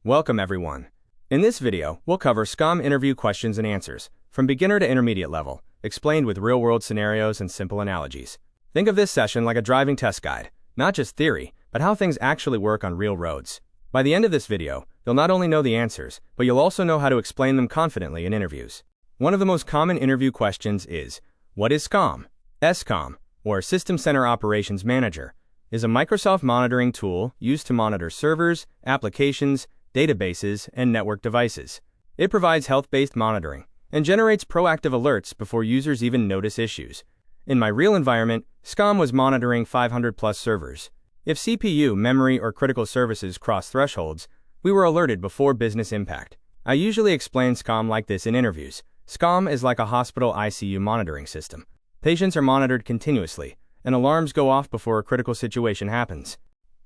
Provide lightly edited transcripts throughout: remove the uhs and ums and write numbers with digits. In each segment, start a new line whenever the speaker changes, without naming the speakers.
Welcome everyone. In this video, we'll cover SCOM interview questions and answers, from beginner to intermediate level, explained with real-world scenarios and simple analogies. Think of this session like a driving test guide, not just theory, but how things actually work on real roads. By the end of this video, you'll not only know the answers, but you'll also know how to explain them confidently in interviews. One of the most common interview questions is, what is SCOM? SCOM, or System Center Operations Manager, is a Microsoft monitoring tool used to monitor servers, applications, databases, and network devices. It provides health-based monitoring and generates proactive alerts before users even notice issues. In my real environment, SCOM was monitoring 500-plus servers. If CPU, memory, or critical services cross thresholds, we were alerted before business impact. I usually explain SCOM like this in interviews. SCOM is like a hospital ICU monitoring system. Patients are monitored continuously, and alarms go off before a critical situation happens.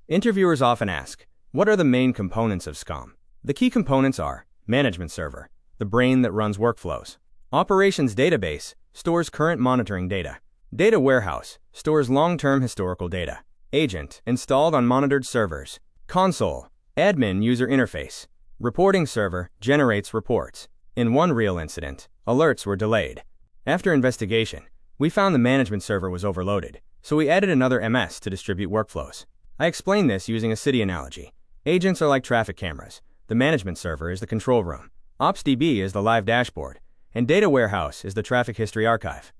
Interviewers often ask, what are the main components of SCOM? The key components are management server, the brain that runs workflows. Operations database stores current monitoring data. Data warehouse stores long-term historical data. Agent installed on monitored servers. Console, admin user interface. Reporting server generates reports. In one real incident, alerts were delayed. After investigation, we found the management server was overloaded, so we added another MS to distribute workflows. I explain this using a city analogy. Agents are like traffic cameras. The management server is the control room. OpsDB is the live dashboard, and Data Warehouse is the traffic history archive.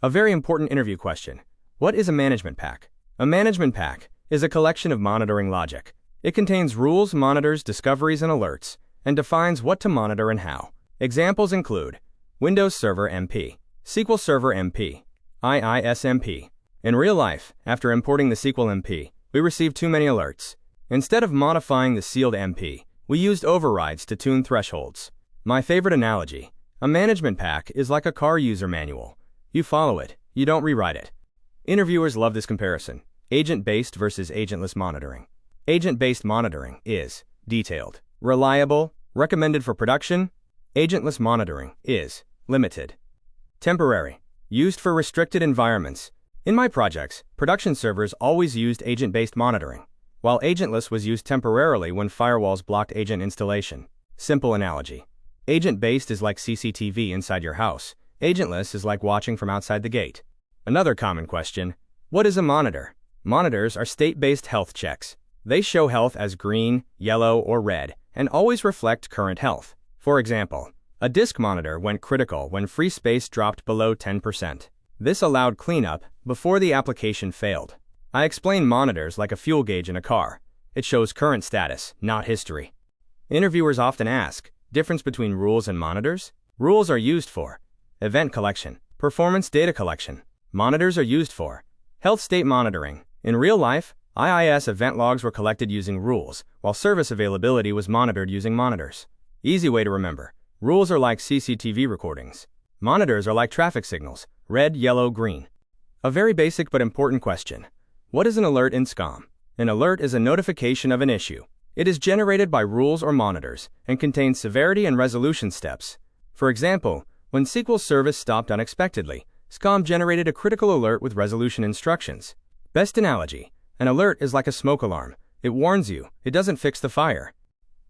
A very important interview question. What is a management pack? A management pack is a collection of monitoring logic. It contains rules, monitors, discoveries, and alerts, and defines what to monitor and how. Examples include Windows Server MP, SQL Server MP, IISMP. In real life, after importing the SQL MP, we received too many alerts. Instead of modifying the sealed MP, we used overrides to tune thresholds. My favorite analogy, a management pack is like a car user manual. You follow it, you don't rewrite it. Interviewers love this comparison, agent-based versus agentless monitoring. Agent-based monitoring is detailed, reliable, recommended for production. Agentless monitoring is limited, temporary, used for restricted environments. In my projects, production servers always used agent-based monitoring, while agentless was used temporarily when firewalls blocked agent installation. Simple analogy. Agent-based is like CCTV inside your house. Agentless is like watching from outside the gate. Another common question, what is a monitor? Monitors are state-based health checks. They show health as green, yellow, or red, and always reflect current health. For example, a disk monitor went critical when free space dropped below 10%. This allowed cleanup before the application failed. I explain monitors like a fuel gauge in a car. It shows current status, not history. Interviewers often ask, difference between rules and monitors? Rules are used for event collection, performance data collection. Monitors are used for health state monitoring. In real life, IIS event logs were collected using rules, while service availability was monitored using monitors. Easy way to remember. Rules are like CCTV recordings. Monitors are like traffic signals, red, yellow, green. A very basic but important question. What is an alert in SCOM? An alert is a notification of an issue. It is generated by rules or monitors and contains severity and resolution steps. For example, when SQL service stopped unexpectedly, SCOM generated a critical alert with resolution instructions. Best analogy, an alert is like a smoke alarm. It warns you, it doesn't fix the fire.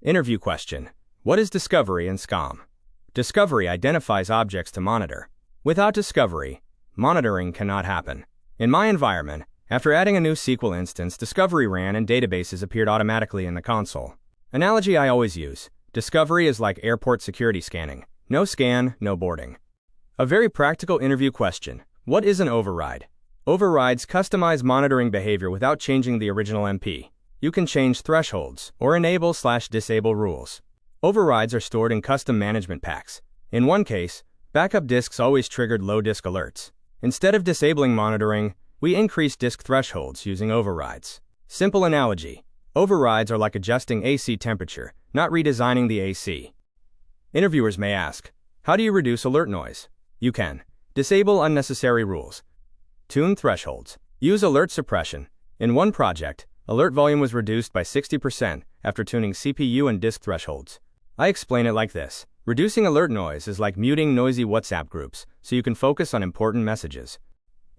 Interview question. What is discovery in SCOM? Discovery identifies objects to monitor. Without discovery, monitoring cannot happen. In my environment, after adding a new SQL instance, discovery ran and databases appeared automatically in the console. Analogy I always use, discovery is like airport security scanning. No scan, no boarding. A very practical interview question. What is an override? Overrides customize monitoring behavior without changing the original MP. You can change thresholds or enable/disable rules. Overrides are stored in custom management packs. In one case, backup disks always triggered low disk alerts. Instead of disabling monitoring, we increased disk thresholds using overrides. Simple analogy. Overrides are like adjusting AC temperature, not redesigning the AC. Interviewers may ask, how do you reduce alert noise? You can disable unnecessary rules, tune thresholds, use alert suppression. In one project, alert volume was reduced by 60% after tuning CPU and disk thresholds. I explain it like this. Reducing alert noise is like muting noisy WhatsApp groups so you can focus on important messages.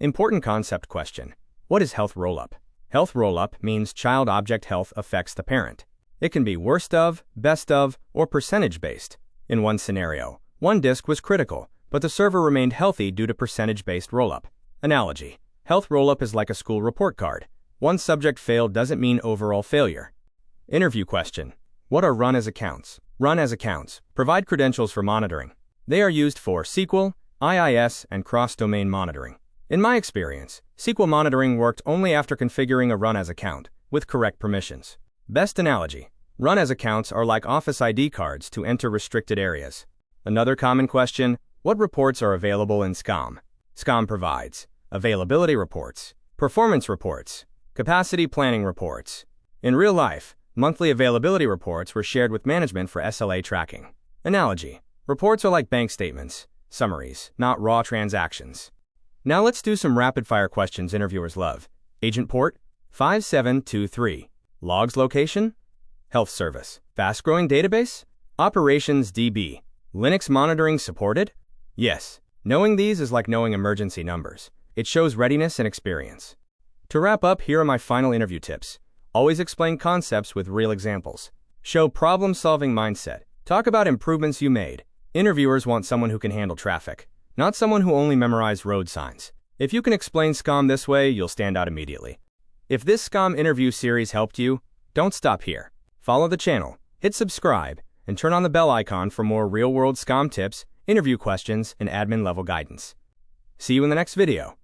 Important concept question. What is health rollup? Health rollup means child object health affects the parent. It can be worst of, best of, or percentage-based. In one scenario, one disk was critical, but the server remained healthy due to percentage-based rollup. Analogy: health rollup is like a school report card. One subject failed doesn't mean overall failure. Interview question: what are run as accounts? Run as accounts provide credentials for monitoring. They are used for SQL, IIS, and cross-domain monitoring. In my experience, SQL monitoring worked only after configuring a run as account with correct permissions. Best analogy: run as accounts are like Office ID cards to enter restricted areas. Another common question: what reports are available in SCOM? SCOM provides availability reports, performance reports, capacity planning reports. In real life, monthly availability reports were shared with management for SLA tracking. Analogy: reports are like bank statements, summaries, not raw transactions. Now let's do some rapid-fire questions interviewers love. Agent port: 5723. Logs location: health service. Fast-growing database: operations DB. Linux monitoring supported? Yes. Knowing these is like knowing emergency numbers. It shows readiness and experience. To wrap up, here are my final interview tips. Always explain concepts with real examples. Show problem-solving mindset. Talk about improvements you made. Interviewers want someone who can handle traffic, not someone who only memorized road signs. If you can explain SCOM this way, you'll stand out immediately. If this SCOM interview series helped you, don't stop here. Follow the channel, hit subscribe, and turn on the bell icon for more real-world SCOM tips, interview questions, and admin-level guidance. See you in the next video.